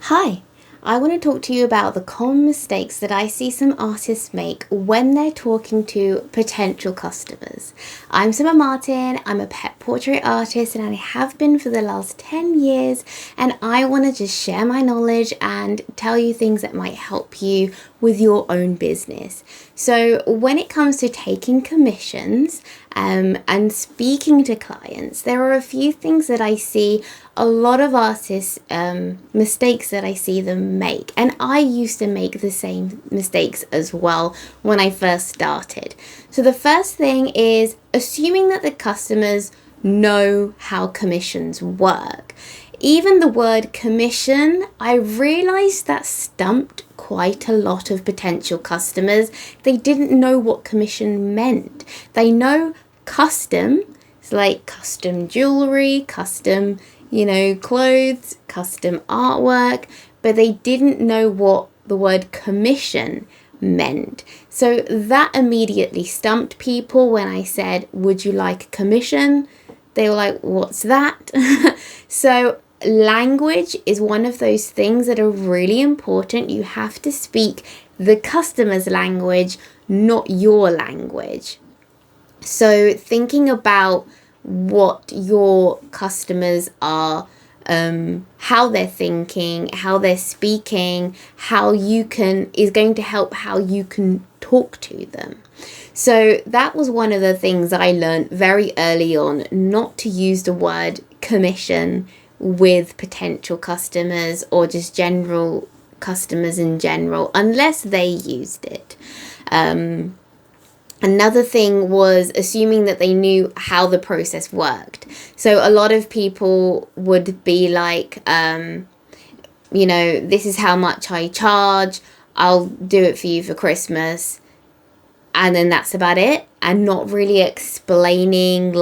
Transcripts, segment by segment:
Hi, I want to talk to you about the common mistakes that I see some artists make when they're talking to potential customers. I'm Sema Martin, I'm a pet portrait artist and I have been for the last 10 years, and I want to just share my knowledge and tell you things that might help you with your own business. So when it comes to taking commissions and speaking to clients, there are a few things that I see a lot of artists, mistakes that I see them make. And I used to make the same mistakes as well when I first started. So the first thing is assuming that the customers know how commissions work. Even the word commission, I realized that stumped quite a lot of potential customers. They didn't know what commission meant. They know custom, it's like custom jewelry, custom, clothes, custom artwork, but they didn't know what the word commission meant. So that immediately stumped people when I said, would you like a commission? They were like, what's that? So language is one of those things that are really important. You have to speak the customer's language, not your language. So thinking about what your customers are, how they're thinking, how they're speaking, is going to help how you can talk to them. So that was one of the things I learned very early on, not to use the word commission with potential customers or just general customers in general, unless they used it. Another thing was assuming that they knew how the process worked. So a lot of people would be like, this is how much I charge, I'll do it for you for Christmas. And then that's about it. And not really explaining,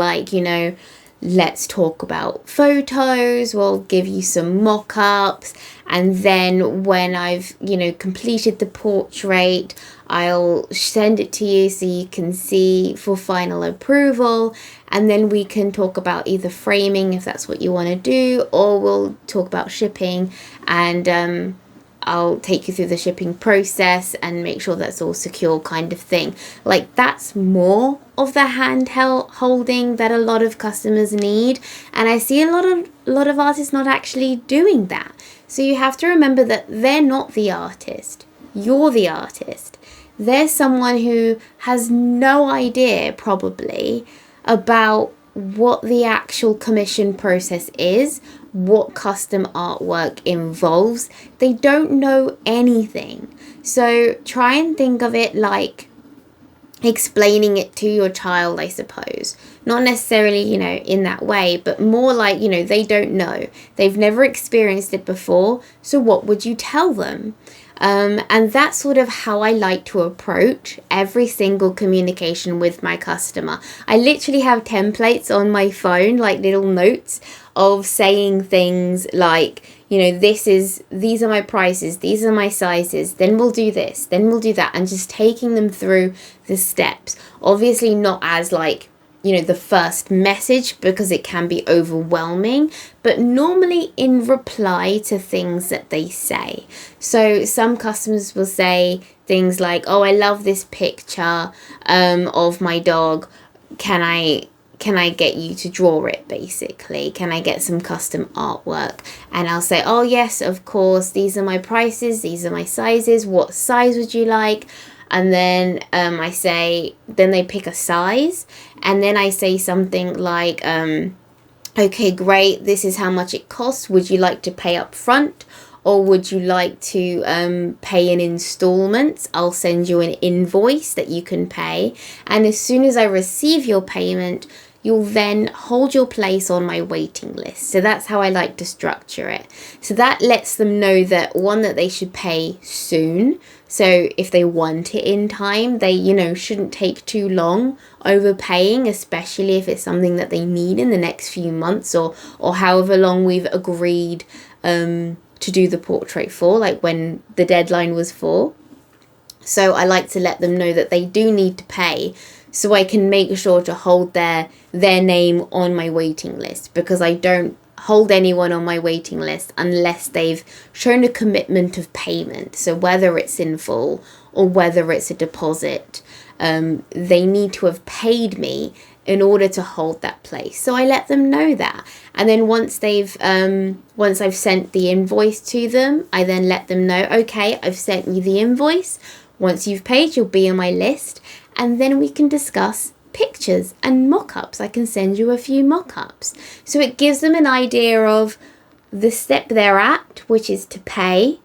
let's talk about photos, we'll give you some mock-ups. And then when I've, completed the portrait, I'll send it to you so you can see for final approval. And then we can talk about either framing if that's what you want to do, or we'll talk about shipping, and I'll take you through the shipping process and make sure that's all secure kind of thing. Like, that's more of the handheld holding that a lot of customers need. And I see a lot of artists not actually doing that. So you have to remember that they're not the artist. You're the artist. They're someone who has no idea probably about what the actual commission process is, what custom artwork involves. They don't know anything. So try and think of it like explaining it to your child, I suppose. Not necessarily, in that way, but more like, they don't know. They've never experienced it before. So what would you tell them? And that's sort of how I like to approach every single communication with my customer. I literally have templates on my phone, like little notes of saying things like, these are my prices, these are my sizes, then we'll do this, then we'll do that, and just taking them through the steps. Obviously not as the first message, because it can be overwhelming, but normally in reply to things that they say. So some customers will say things like, oh, I love this picture of my dog. Can I get you to draw it, basically? Can I get some custom artwork? And I'll say, oh yes, of course, these are my prices, these are my sizes, what size would you like? And then then they pick a size, and then I say something like, okay, great, this is how much it costs. Would you like to pay up front, or would you like to pay in installments? I'll send you an invoice that you can pay. And as soon as I receive your payment, you'll then hold your place on my waiting list. So that's how I like to structure it. So that lets them know that, one, that they should pay soon. So if they want it in time, they, shouldn't take too long overpaying, especially if it's something that they need in the next few months, or however long we've agreed to do the portrait for, like when the deadline was for. So I like to let them know that they do need to pay, so I can make sure to hold their name on my waiting list, because I don't hold anyone on my waiting list unless they've shown a commitment of payment. So whether it's in full or whether it's a deposit, they need to have paid me in order to hold that place. So I let them know that. And then once I've sent the invoice to them, I then let them know, okay, I've sent you the invoice. Once you've paid, you'll be on my list. And then we can discuss pictures and mock-ups. I can send you a few mock-ups. So it gives them an idea of the step they're at, which is to pay,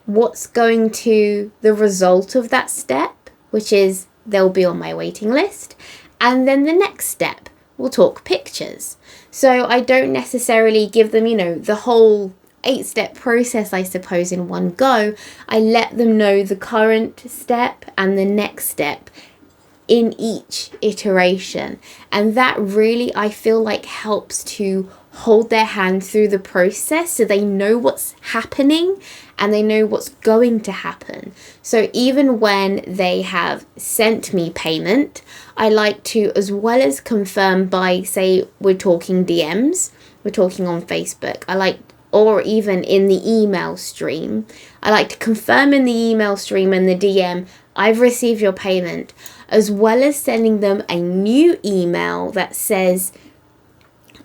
what's going to the result of that step, which is they'll be on my waiting list. And then the next step, we'll talk pictures. So I don't necessarily give them, the whole 8-step process, I suppose, in one go. I let them know the current step and the next step in each iteration. And that really, I feel like, helps to hold their hand through the process so they know what's happening and they know what's going to happen. So even when they have sent me payment, I like to, as well as confirm by, say, we're talking DMs, we're talking on Facebook, or even in the email stream, I like to confirm in the email stream and the DM, I've received your payment, as well as sending them a new email that says,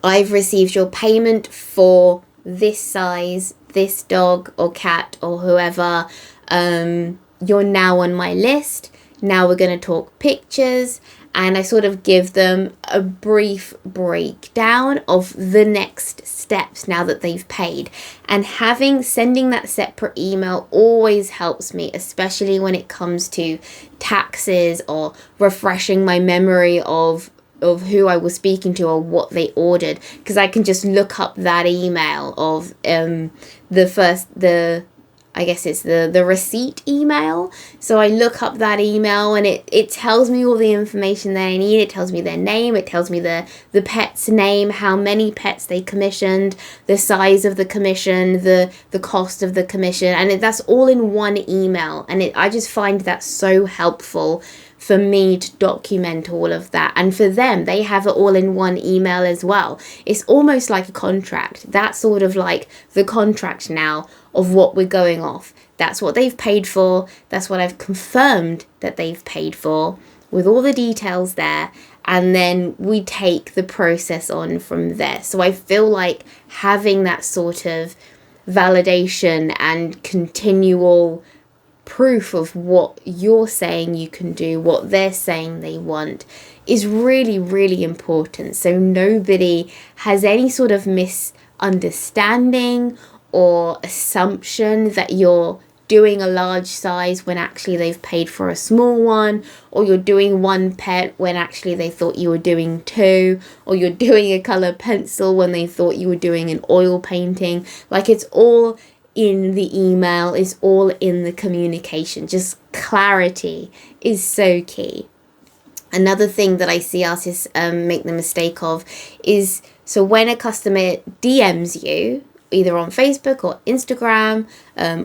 I've received your payment for this size, this dog or cat or whoever. You're now on my list. Now we're going to talk pictures. And I sort of give them a brief breakdown of the next steps now that they've paid. And sending that separate email always helps me, especially when it comes to taxes or refreshing my memory of who I was speaking to or what they ordered, because I can just look up that email of I guess it's the receipt email. So I look up that email and it tells me all the information that I need. It tells me their name, it tells me the pet's name, how many pets they commissioned, the size of the commission, the cost of the commission, and that's all in one email. And I just find that so helpful for me to document all of that. And for them, they have it all in one email as well. It's almost like a contract. That's sort of like the contract now of what we're going off. That's what they've paid for. That's what I've confirmed that they've paid for, with all the details there. And then we take the process on from there. So I feel like having that sort of validation and continual proof of what you're saying you can do, what they're saying they want, is really, really important. So nobody has any sort of misunderstanding or assumption that you're doing a large size when actually they've paid for a small one, or you're doing one pet when actually they thought you were doing two, or you're doing a color pencil when they thought you were doing an oil painting. Like, it's all in the email, is all in the communication. Just clarity is so key. Another thing that I see artists make the mistake of is, so when a customer DMs you, either on Facebook or Instagram,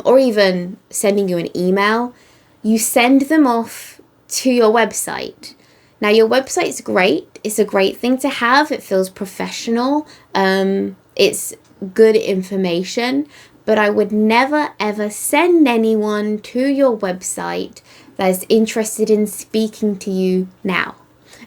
or even sending you an email, you send them off to your website. Now, your website's great. It's a great thing to have. It feels professional. It's good information. But I would never, ever send anyone to your website that is interested in speaking to you now.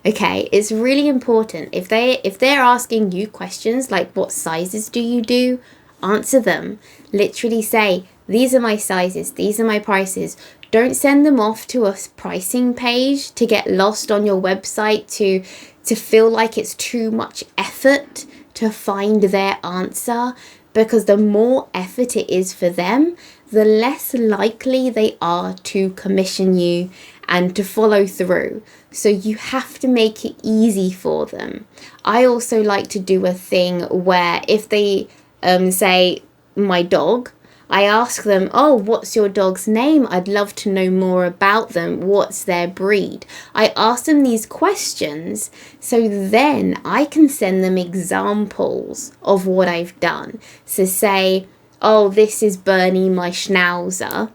Okay, it's really important. If they're asking you questions like, what sizes do you do? Answer them. Literally say, these are my sizes, these are my prices. Don't send them off to a pricing page to get lost on your website, to feel like it's too much effort to find their answer. Because the more effort it is for them, the less likely they are to commission you and to follow through. So you have to make it easy for them. I also like to do a thing where if they say, my dog, I ask them, oh, what's your dog's name? I'd love to know more about them. What's their breed? I ask them these questions so then I can send them examples of what I've done. So say, oh, this is Bernie, my Schnauzer.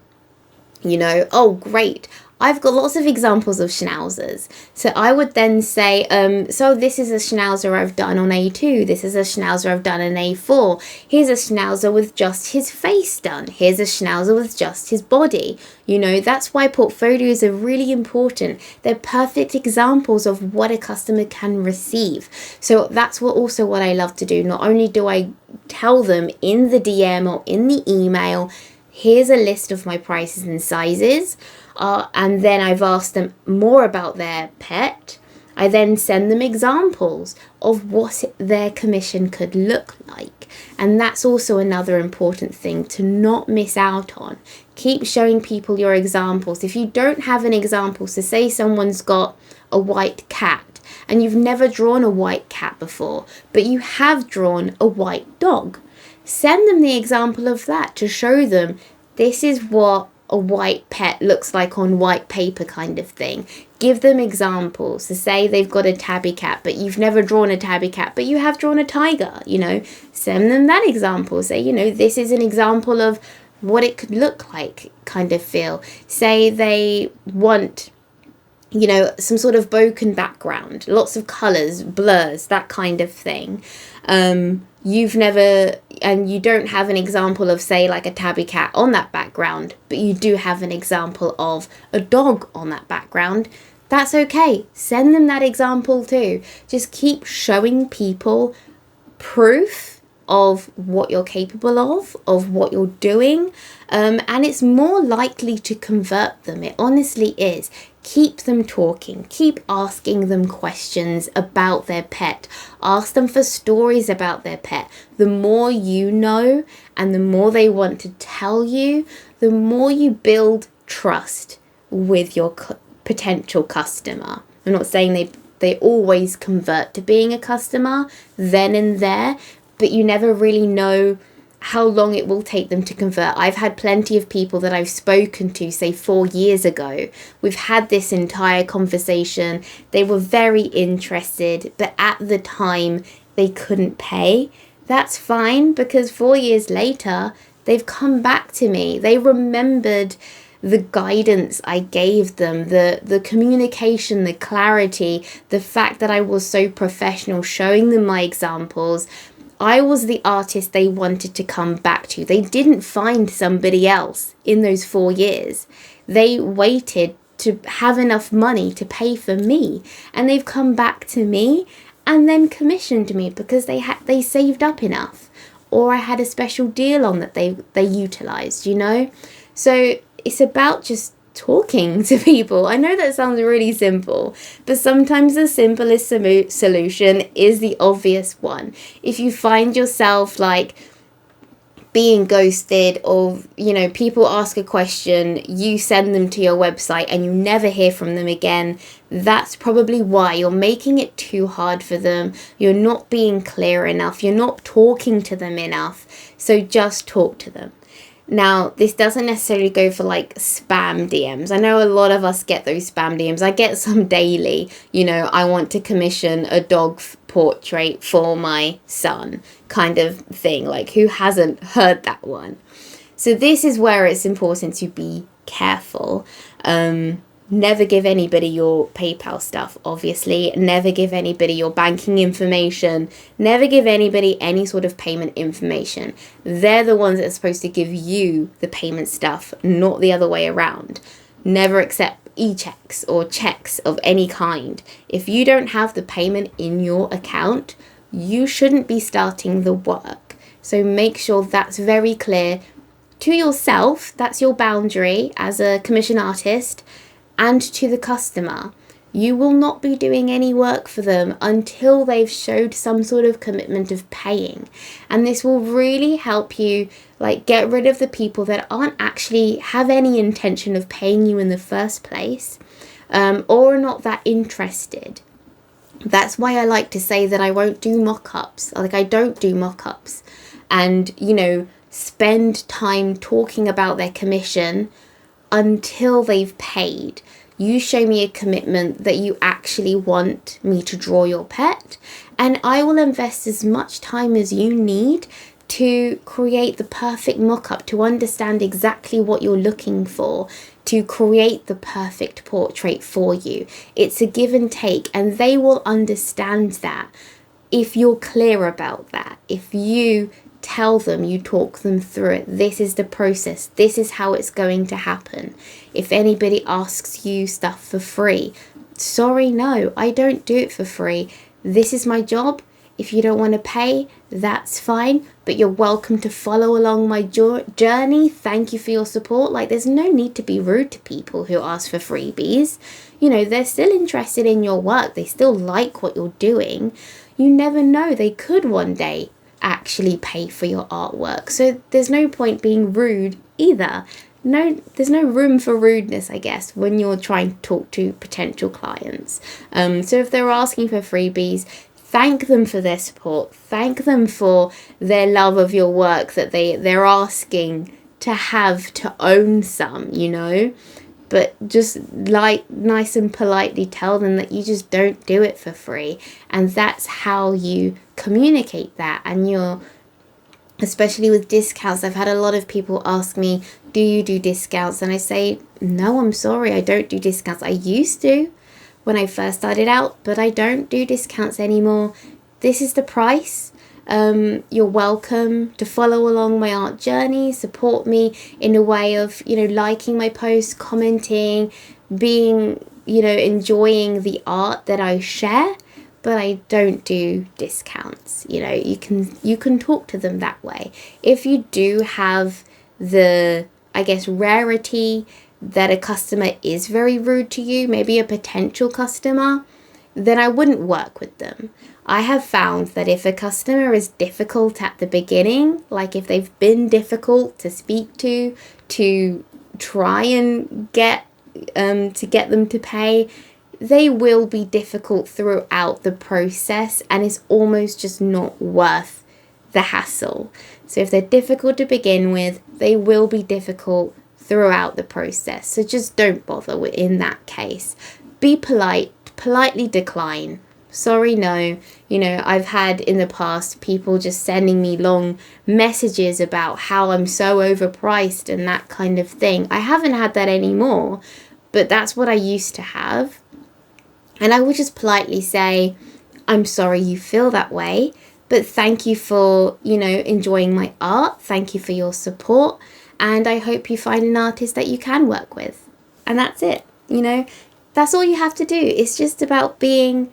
Oh, great. I've got lots of examples of schnauzers. So I would then say, so this is a schnauzer I've done on A2. This is a schnauzer I've done on A4. Here's a schnauzer with just his face done. Here's a schnauzer with just his body. You know, that's why portfolios are really important. They're perfect examples of what a customer can receive. So that's also what I love to do. Not only do I tell them in the DM or in the email, here's a list of my prices and sizes, and then I've asked them more about their pet. I then send them examples of what their commission could look like. And that's also another important thing to not miss out on. Keep showing people your examples. If you don't have an example, so say someone's got a white cat and you've never drawn a white cat before, but you have drawn a white dog, send them the example of that to show them this is what a white pet looks like on white paper, kind of thing. Give them examples. So say they've got a tabby cat, but you've never drawn a tabby cat, but you have drawn a tiger, you know, send them that example. Say, you know, this is an example of what it could look like, kind of feel. Say they want, you know, some sort of bokeh background, lots of colours, blurs, that kind of thing. You've never, and you don't have an example of, say, like a tabby cat on that background, but you do have an example of a dog on that background. That's okay. Send them that example too. Just keep showing people proof of what you're capable of what you're doing, and it's more likely to convert them. It honestly is. Keep them talking. Keep asking them questions about their pet. Ask them for stories about their pet. The more you know and the more they want to tell you, the more you build trust with your potential customer. I'm not saying they always convert to being a customer then and there, but you never really know how long it will take them to convert. I've had plenty of people that I've spoken to, say 4 years ago. We've had this entire conversation. They were very interested, but at the time they couldn't pay. That's fine, because 4 years later, they've come back to me. They remembered the guidance I gave them, the communication, the clarity, the fact that I was so professional, showing them my examples. I was the artist they wanted to come back to. They didn't find somebody else in those 4 years. They waited to have enough money to pay for me, and they've come back to me and then commissioned me because they saved up enough, or I had a special deal on that they utilized, you know? So it's about just talking to people. I know that sounds really simple, but sometimes the simplest solution is the obvious one. If you find yourself like being ghosted, or, you know, people ask a question, you send them to your website and you never hear from them again, that's probably why. You're making it too hard for them. You're not being clear enough. You're not talking to them enough. So just talk to them. Now, this doesn't necessarily go for like spam DMs. I know a lot of us get those spam DMs. I get some daily, you know, I want to commission a dog portrait for my son kind of thing. Like, who hasn't heard that one? So this is where it's important to be careful. Never give anybody your PayPal stuff, obviously. Never give anybody your banking information. Never give anybody any sort of payment information. They're the ones that are supposed to give you the payment stuff, not the other way around. Never accept e-checks or checks of any kind. If you don't have the payment in your account, you shouldn't be starting the work. So make sure that's very clear to yourself. That's your boundary as a commission artist. And to the customer, you will not be doing any work for them until they've showed some sort of commitment of paying. And this will really help you like get rid of the people that aren't actually have any intention of paying you in the first place, or are not that interested. That's why I like to say that I won't do mock-ups. Like, I don't do mock-ups, and, you know, spend time talking about their commission until they've paid. You show me a commitment that you actually want me to draw your pet, and I will invest as much time as you need to create the perfect mock-up, to understand exactly what you're looking for, to create the perfect portrait for you. It's a give and take, and they will understand that if you're clear about that. If you tell them, you talk them through it. This is the process. This is how it's going to happen. If anybody asks you stuff for free, sorry, no, I don't do it for free. This is my job. If you don't want to pay, that's fine, but you're welcome to follow along my journey. Thank you for your support. Like, there's no need to be rude to people who ask for freebies. You know, they're still interested in your work. They still like what you're doing. You never know, they could one day actually pay for your artwork. So there's no point being rude either. No, there's no room for rudeness, I guess, when you're trying to talk to potential clients. So if they're asking for freebies, thank them for their support. Thank them for their love of your work, that they're asking to have, to own some, you know. But just like nice and politely tell them that you just don't do it for free. And that's how you communicate that. And you're, especially with discounts, I've had a lot of people ask me, do you do discounts? And I say, no, I'm sorry, I don't do discounts. I used to when I first started out, but I don't do discounts anymore. This is the price. You're welcome to follow along my art journey, support me in a way of, you know, liking my posts, commenting, being, you know, enjoying the art that I share, but I don't do discounts. You know, you can talk to them that way. If you do have the, I guess, rarity that a customer is very rude to you, maybe a potential customer, then I wouldn't work with them. I have found that if a customer is difficult at the beginning, like if they've been difficult to speak to try and get them to pay, they will be difficult throughout the process, and it's almost just not worth the hassle. So if they're difficult to begin with, they will be difficult throughout the process. So just don't bother in that case. Be polite, politely decline. Sorry, no. You know, I've had in the past people just sending me long messages about how I'm so overpriced and that kind of thing. I haven't had that anymore, but that's what I used to have. And I would just politely say, I'm sorry you feel that way, but thank you for, you know, enjoying my art. Thank you for your support. And I hope you find an artist that you can work with. And that's it. You know, that's all you have to do. It's just about being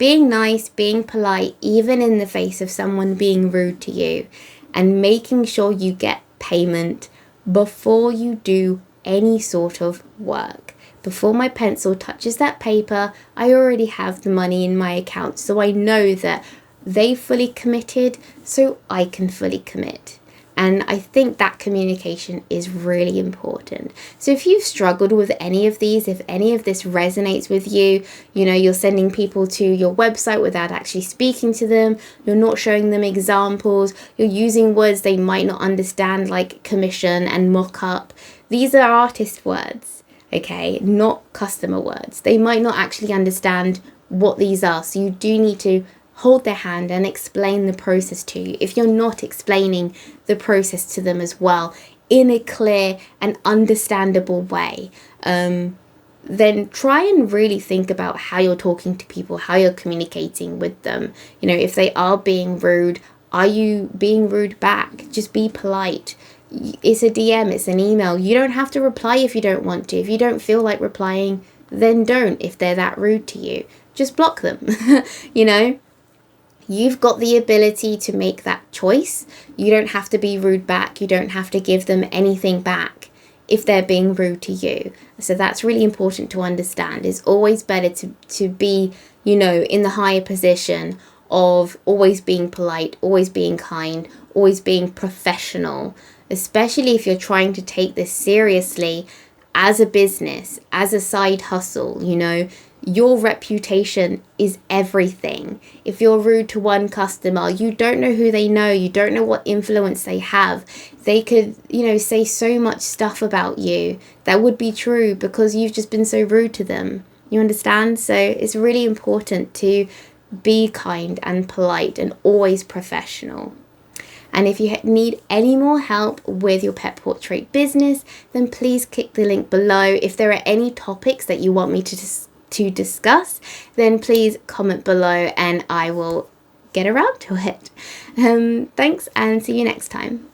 nice, being polite, even in the face of someone being rude to you, and making sure you get payment before you do any sort of work. Before my pencil touches that paper, I already have the money in my account, so I know that they fully committed, so I can fully commit. And I think that communication is really important. So if you've struggled with any of these, if any of this resonates with you, you know, you're sending people to your website without actually speaking to them, you're not showing them examples, you're using words they might not understand, like commission and mock-up. These are artist words, okay, not customer words. They might not actually understand what these are. So you do need to hold their hand and explain the process to you. If you're not explaining the process to them as well in a clear and understandable way, then try and really think about how you're talking to people, how you're communicating with them. You know, if they are being rude, are you being rude back? Just be polite. It's a DM, it's an email. You don't have to reply if you don't want to. If you don't feel like replying, then don't. If they're that rude to you, just block them. You know, you've got the ability to make that choice. You don't have to be rude back. You don't have to give them anything back if they're being rude to you. So that's really important to understand. It's always better to be, you know, in the higher position of always being polite, always being kind, always being professional, especially if you're trying to take this seriously as a business, as a side hustle. You know, your reputation is everything. If you're rude to one customer, you don't know who they know, you don't know what influence they have. They could, you know, say so much stuff about you that would be true because you've just been so rude to them. You understand? So it's really important to be kind and polite and always professional. And if you need any more help with your pet portrait business, then please click the link below. If there are any topics that you want me to discuss, then please comment below and I will get around to it. Thanks, and see you next time.